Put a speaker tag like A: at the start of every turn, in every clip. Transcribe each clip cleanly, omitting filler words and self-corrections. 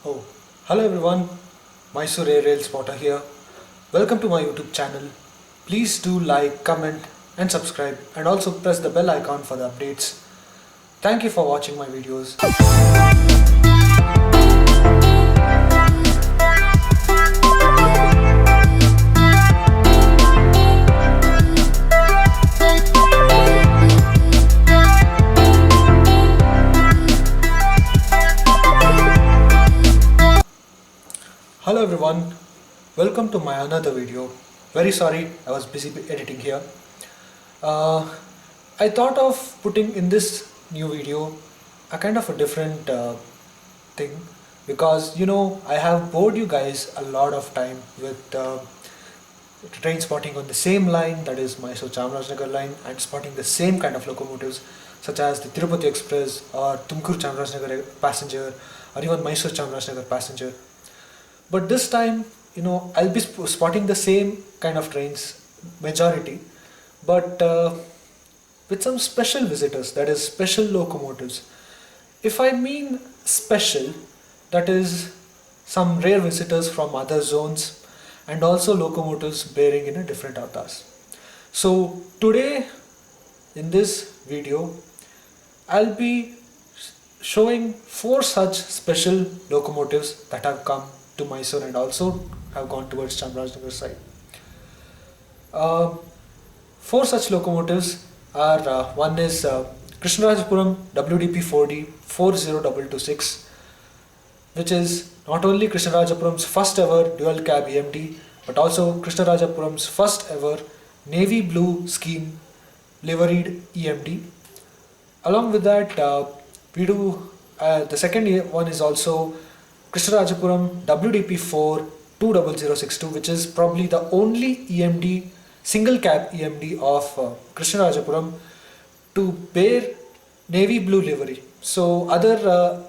A: Oh, hello everyone, Mysuru Rail Spotter here. Welcome to my YouTube channel. Please do like, comment and subscribe and also press the bell icon for the updates. Thank you for watching my videos. Hello everyone, welcome to my another video. Very sorry, I was busy editing here. I thought of putting in this new video a kind of a different thing because I have bored you guys a lot of time with train spotting on the same line, that is Mysuru Chamarajanagar line, and spotting the same kind of locomotives such as the Tirupati Express or Tumkur Chamarajanagar passenger or even Mysuru Chamarajanagar passenger. But this time, I'll be spotting the same kind of trains, majority, but with some special visitors, that is special locomotives. If I mean special, that is some rare visitors from other zones and also locomotives bearing in a different avatars. So today in this video, I'll be showing 4 such special locomotives that have come to Mysore and also have gone towards Chamarajanagar side. 4 such locomotives are one is Krishnarajapuram WDP-4D 40226, which is not only Krishnarajapuram's first ever dual cab EMD but also Krishnarajapuram's first ever navy blue scheme liveried EMD. Along with that, we do the second one is also Krishnarajapuram WDP-4 20062, which is probably the only EMD, single cab EMD of Krishnarajapuram to bear navy blue livery. So other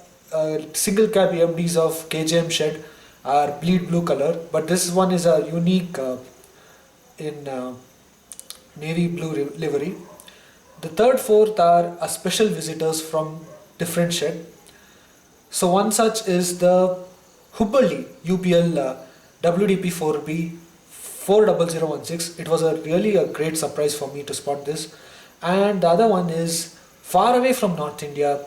A: single cab EMDs of KJM shed are bleed blue color, but this one is a unique in navy blue livery. The third, fourth are special visitors from different shed. So one such is the Hubballi UPL WDP-4B 40016. It was really a great surprise for me to spot this. And the other one is far away from North India,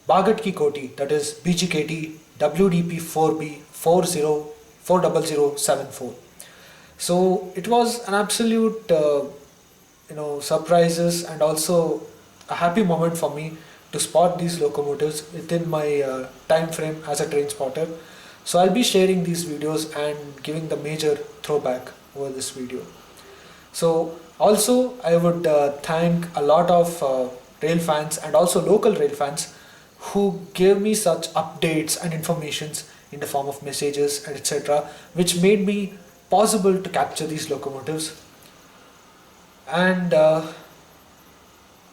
A: Bagat Koti, that is BGKT WDP-4B 40074. So it was an absolute surprises and also a happy moment for me to spot these locomotives within my time frame as a train spotter. So I'll be sharing these videos and giving the major throwback over this video. So also I would thank a lot of rail fans and also local rail fans who gave me such updates and informations in the form of messages and etc., which made me possible to capture these locomotives. And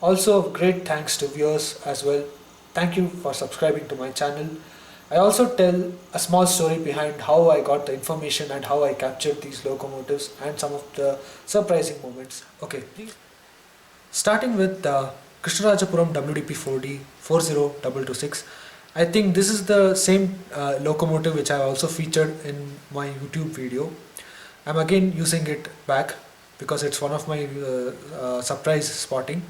A: also great thanks to viewers as well. Thank you for subscribing to my channel. I also tell a small story behind how I got the information and how I captured these locomotives and some of the surprising moments. Okay, starting with Krishnarajapuram WDP-4D 40226. I think this is the same locomotive which I also featured in my YouTube video. I'm again using it back because it's one of my surprise spotting.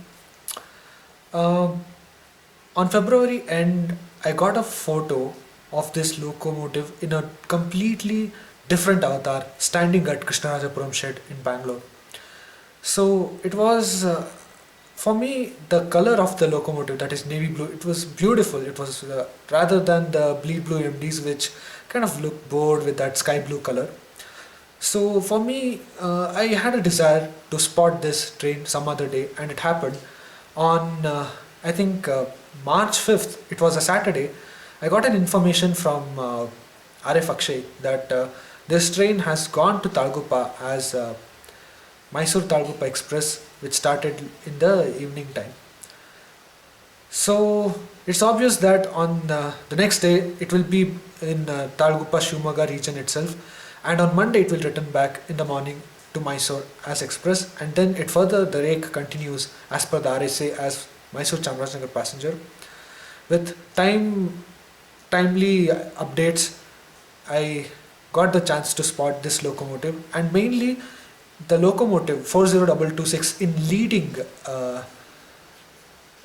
A: On February end, I got a photo of this locomotive in a completely different avatar standing at Krishnarajapuram shed in Bangalore. So it was for me the color of the locomotive, that is navy blue, it was beautiful. It was rather than the bleed blue MDs which kind of look bored with that sky blue color. So for me, I had a desire to spot this train some other day, and it happened on I think March 5th. It was a Saturday. I got an information from RF Akshay that this train has gone to Talgupa as Mysuru Talgupa Express, which started in the evening time. So it's obvious that on the next day it will be in Talgupa Shumaga region itself, and on Monday it will return back in the morning to Mysore as express, and then it further the rake continues as per the RSA as Mysuru Chamarajanagar passenger, with time timely updates, I got the chance to spot this locomotive, and mainly the locomotive 40226 in leading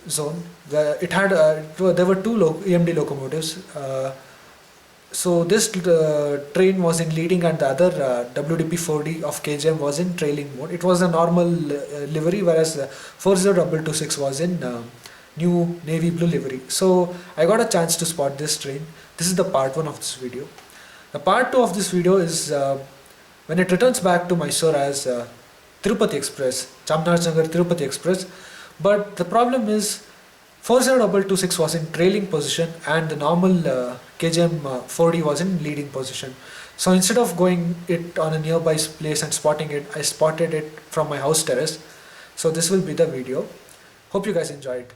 A: zone. There were two EMD locomotives. So this train was in leading, and the other WDP-4D of KJM was in trailing mode. It was a normal livery, whereas 40226 was in new navy blue livery. So I got a chance to spot this train. This is the part 1 of this video. The part 2 of this video is when it returns back to Mysuru as Tirupati Express, Chamarajanagar Tirupati Express. But the problem is 40226 was in trailing position, and the normal KJM 4D was in leading position. So instead of going it on a nearby place and spotting it, I spotted it from my house terrace. So this will be the video. Hope you guys enjoy it.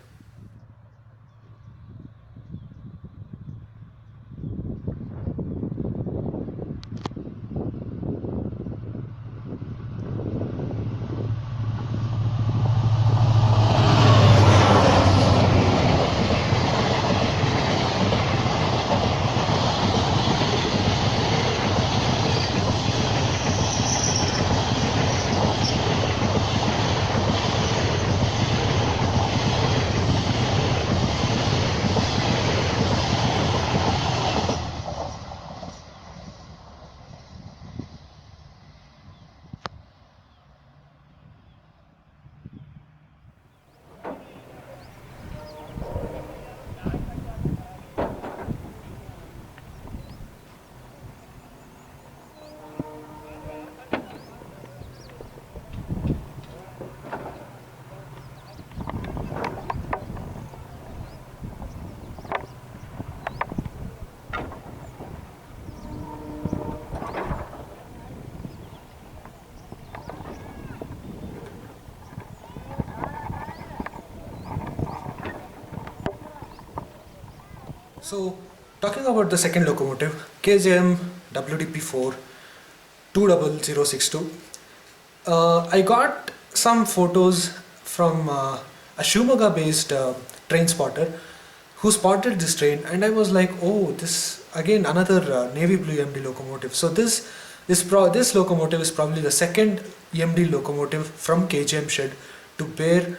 A: So, talking about the second locomotive, KJM WDP-4 20062, I got some photos from a Shumaga based train spotter who spotted this train, and I was like, oh, this again another navy blue EMD locomotive. So this locomotive is probably the second EMD locomotive from KJM shed to bear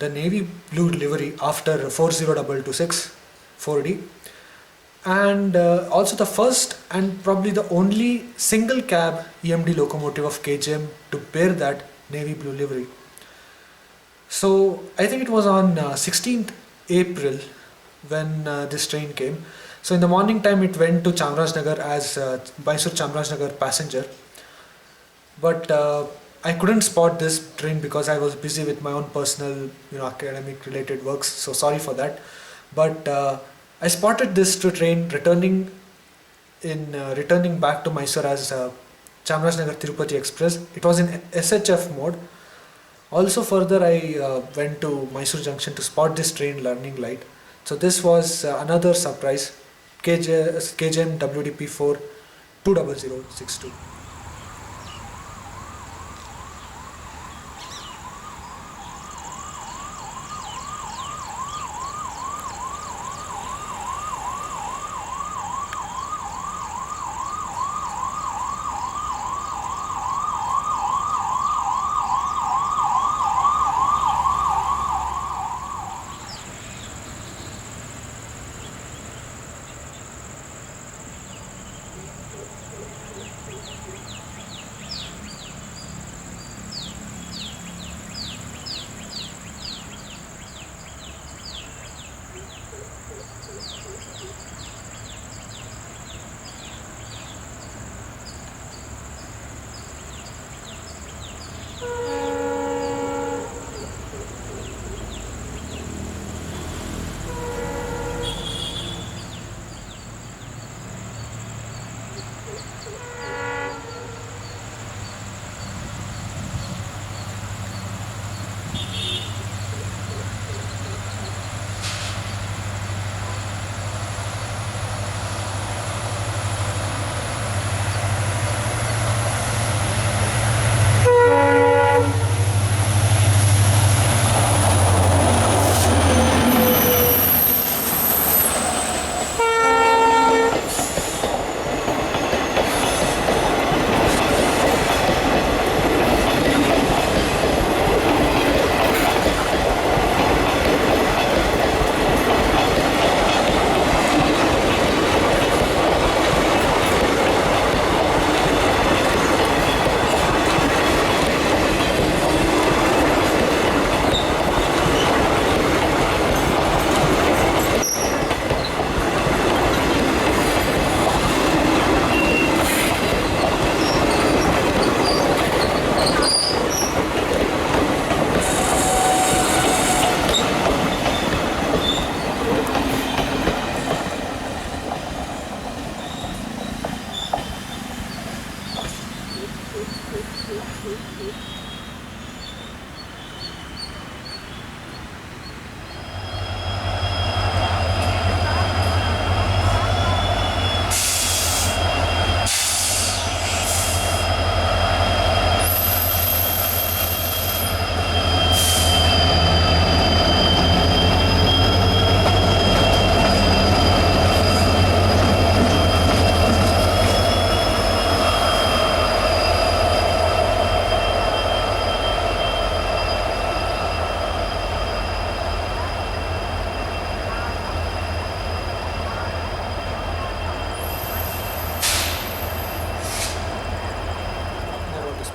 A: the navy blue livery after 40226 4D, and also the first and probably the only single cab EMD locomotive of KJM to bear that navy blue livery. So I think it was on 16th April when this train came. So in the morning time it went to Chamarajanagar as Mysuru Chamarajanagar passenger, but I couldn't spot this train because I was busy with my own personal academic related works, so sorry for that. But I spotted this train returning back to Mysuru as Chamarajanagar Tirupati Express. It was in SHF mode. Also further I went to Mysuru Junction to spot this train learning light. So this was another surprise, KJM WDP-4 20062.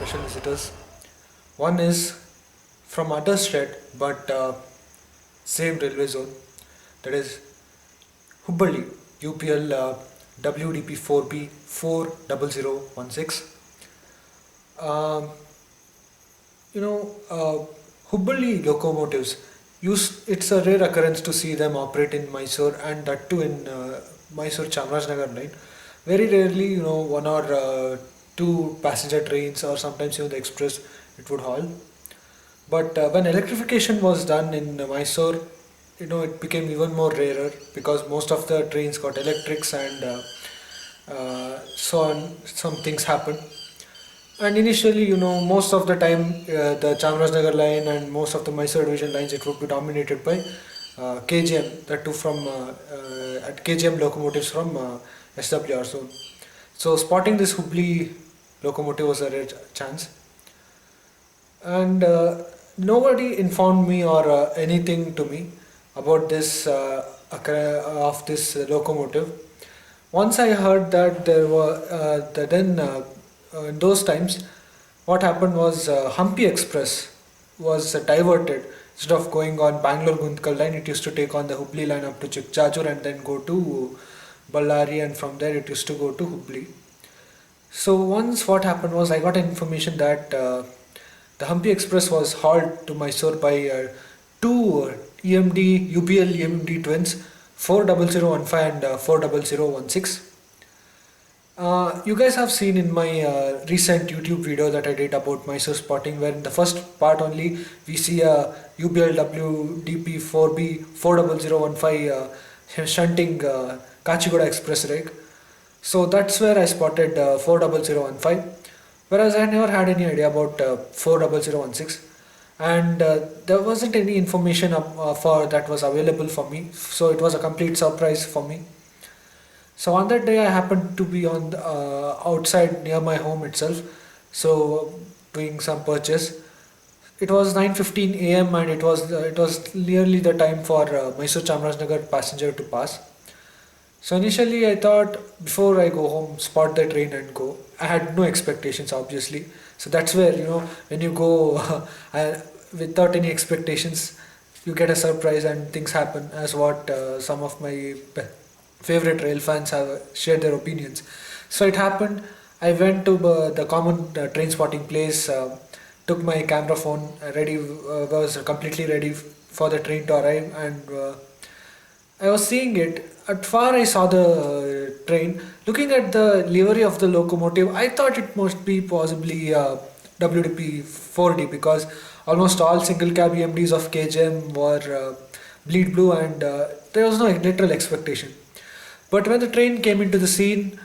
A: special visitors. One is from other state but same railway zone, that is Hubballi, UPL WDP-4B 40016. Um, Hubballi locomotives it's a rare occurrence to see them operate in Mysore, and that too in Mysore Chamarajanagar line. Very rarely, one or two passenger trains, or sometimes the express it would haul. But when electrification was done in Mysore, it became even more rarer because most of the trains got electrics, and so on. Some things happened. And initially, most of the time, the Chamarajanagar line and most of the Mysore division lines, it would be dominated by KJM, that too from at KJM locomotives from SWR zone. So spotting this Hubli locomotive was a rare chance, and nobody informed me or anything to me about this of this locomotive. Once I heard that there were then in those times, what happened was Hampi Express was diverted. Instead of going on Bangalore-Guntkal line, it used to take on the Hubli line up to Chikchajur and then go to Ballari, and from there it used to go to Hubli. So once what happened was I got information that the Hampi Express was hauled to Mysore by two EMD UBL EMD twins, 40015 and 40016. You guys have seen in my recent YouTube video that I did about Mysore spotting, where in the first part only we see a UBL WDP-4B 40015 shunting Kachigoda Express rake. So that's where I spotted 40015, whereas I never had any idea about 40016, and there wasn't any information for that was available for me. So it was a complete surprise for me. So on that day, I happened to be on outside near my home itself, so doing some purchase. It was 9:15 a.m. and it was nearly the time for Mysore Chamarajanagar passenger to pass. So initially, I thought before I go home, spot the train and go. I had no expectations, obviously. So that's where when you go without any expectations, you get a surprise and things happen. As what some of my favorite rail fans have shared their opinions. So it happened. I went to the common train spotting place, took my camera phone, was completely ready for the train to arrive, and I was seeing it. At far, I saw the train. Looking at the livery of the locomotive, I thought it must be possibly WDP-4D, because almost all single cab EMDs of KJM were bleed blue, and there was no literal expectation. But when the train came into the scene,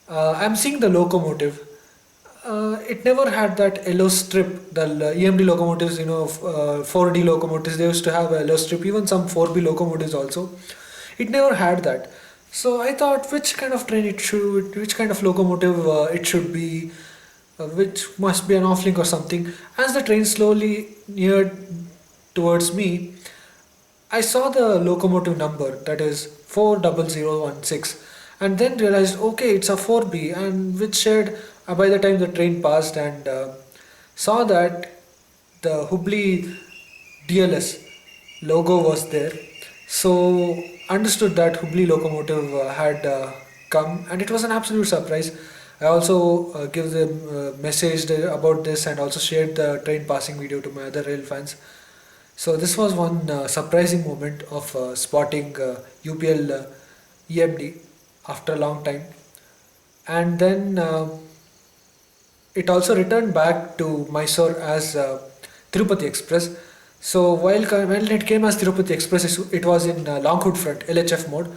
A: I'm seeing the locomotive. It never had that yellow strip. The EMD locomotives, 4D locomotives, they used to have a yellow strip. Even some 4B locomotives also. It never had that. So I thought, which kind of train it should, which kind of locomotive it should be, which must be an off-link or something. As the train slowly neared towards me, I saw the locomotive number, that is 40016, and then realized, okay, it's a 4B, and which shared by the time the train passed, and saw that the Hubli DLS logo was there. So understood that Hubli locomotive had come, and it was an absolute surprise. I also give them message about this, and also shared the train passing video to my other rail fans. So this was one surprising moment of spotting UPL EMD after a long time, and then it also returned back to Mysore as Tirupati Express. So when it came as Tirupati Express, it was in long hood front LHF mode.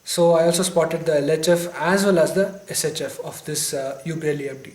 A: So I also spotted the LHF as well as the SHF of this UPL EMD.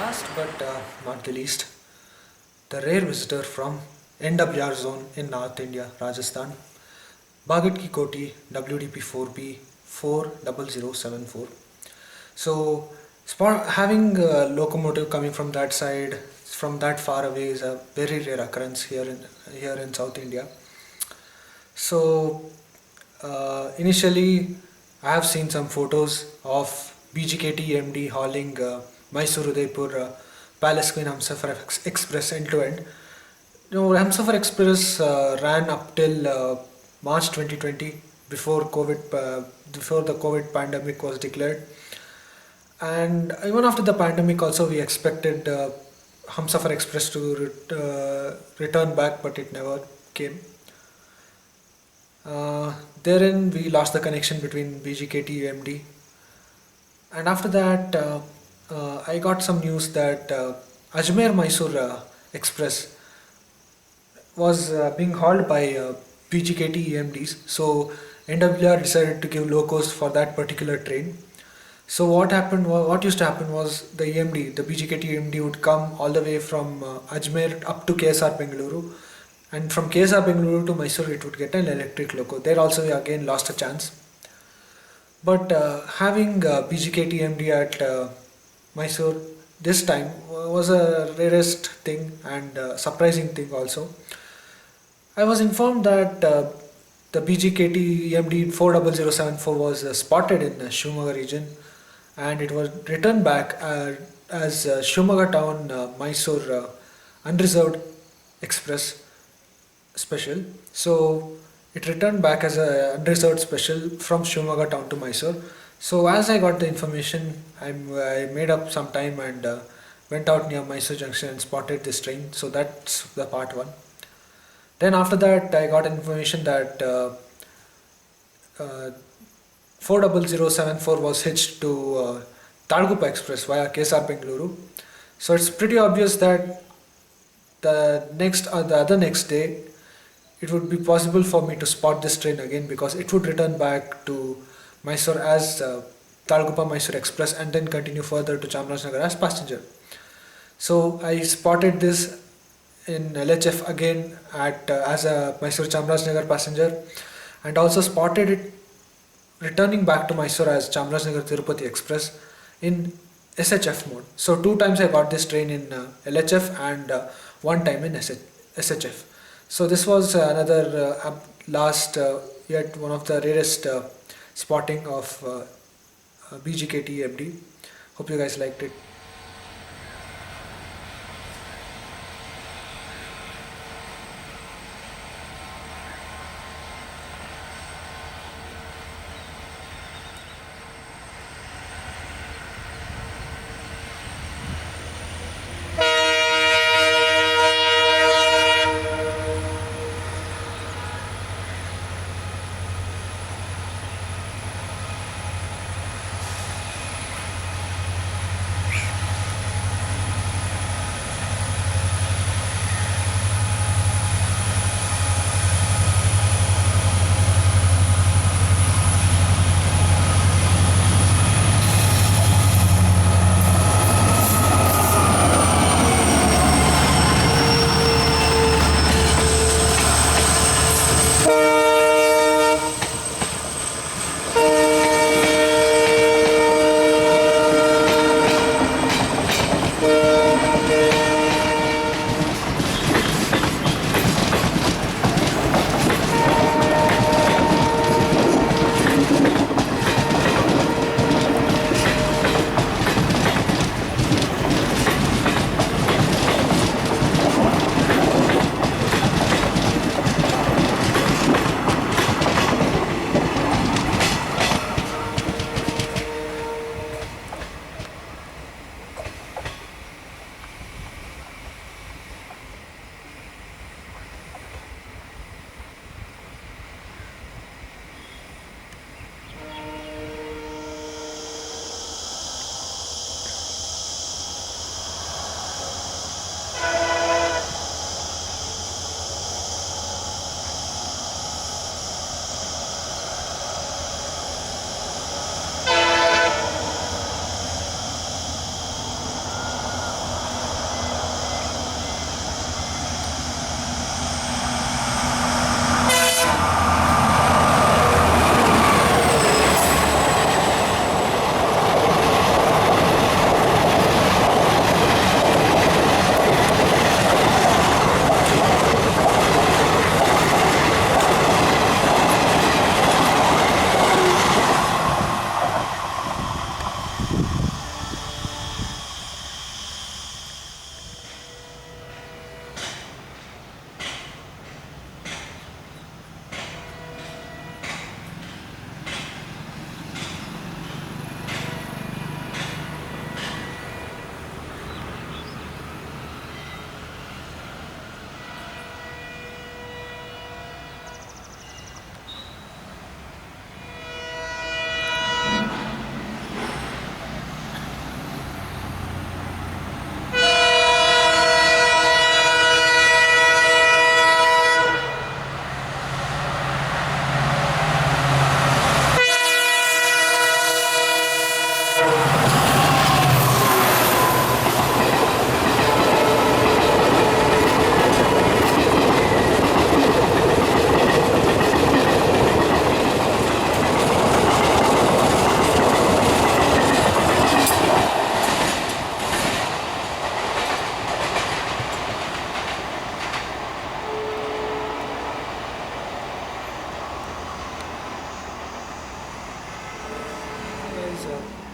A: Last but not the least, the rare visitor from NWR zone in North India, Rajasthan, Bhagat Ki Koti WDP-4B 40074. So, having a locomotive coming from that side, from that far away, is a very rare occurrence here in South India. So, initially, I have seen some photos of BGKT EMD hauling Mysuru Udaipur Palace Queen Hamsafar Express end to end. Hamsafar Express ran up till March 2020, before the COVID pandemic was declared. And even after the pandemic, also we expected Hamsafar Express to return back, but it never came. Therein, we lost the connection between BGKT UMD, and after that, I got some news that Ajmer Mysore Express was being hauled by BGKT EMDs. So NWR decided to give locos for that particular train. So what used to happen was the EMD, the BGKT EMD would come all the way from Ajmer up to KSR Bengaluru, and from KSR Bengaluru to Mysore it would get an electric loco. There also we again lost a chance. But having BGKT EMD at Mysore this time was a rarest thing and surprising thing also. I was informed that the BGKT EMD 40074 was spotted in the Shumaga region, and it was returned back as Shumaga town Mysore unreserved express special. So it returned back as a unreserved special from Shumaga town to Mysore. So as I got the information, I made up some time and went out near Mysore junction and spotted this train. So that's the part one. Then after that, I got information that 40074 was hitched to Talgupa Express via KSR Bengaluru. So it's pretty obvious that the other next day, it would be possible for me to spot this train again, because it would return back to Mysore as Talgupa Mysore Express and then continue further to Chamarajanagar as passenger. So I spotted this in LHF again as a Mysore Chamarajanagar passenger, and also spotted it returning back to Mysore as Chamarajanagar Tirupati Express in SHF mode. So 2 times I got this train in LHF and 1 time in SHF. So this was another yet one of the rarest spotting of BGKT EMD. Hope you guys liked it.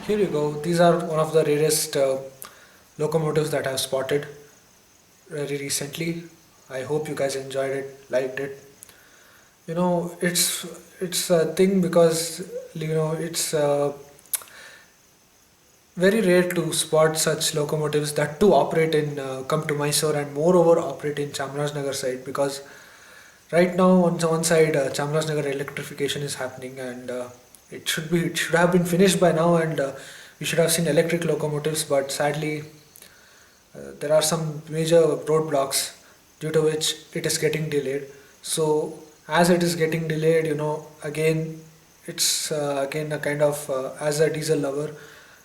A: Here you go. These are one of the rarest locomotives that I've spotted very recently. I hope you guys enjoyed it, liked it. It's a thing because it's very rare to spot such locomotives that too operate in come to Mysore and moreover operate in Chamarajanagar side, because right now on one side Chamarajanagar electrification is happening, and it should have been finished by now, and we should have seen electric locomotives, but sadly there are some major roadblocks due to which it is getting delayed. So as it is getting delayed, again it's again a kind of as a diesel lover,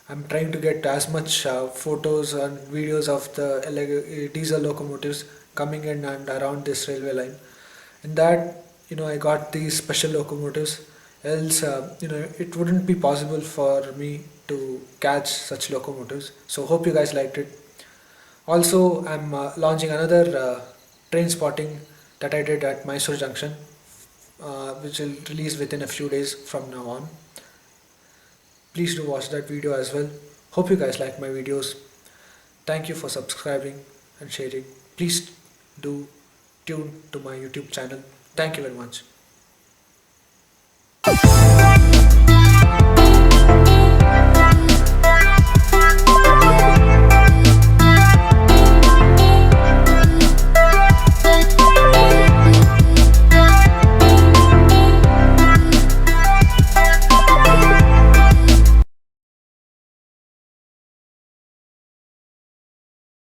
A: I'm trying to get as much photos and videos of the diesel locomotives coming in and around this railway line. In that, I got these special locomotives. Else, it wouldn't be possible for me to catch such locomotives. So hope you guys liked it. Also, I'm launching another train spotting that I did at Mysore Junction, which will release within a few days from now on. Please do watch that video as well. Hope you guys like my videos. Thank you for subscribing and sharing. Please do tune to my YouTube channel. Thank you very much.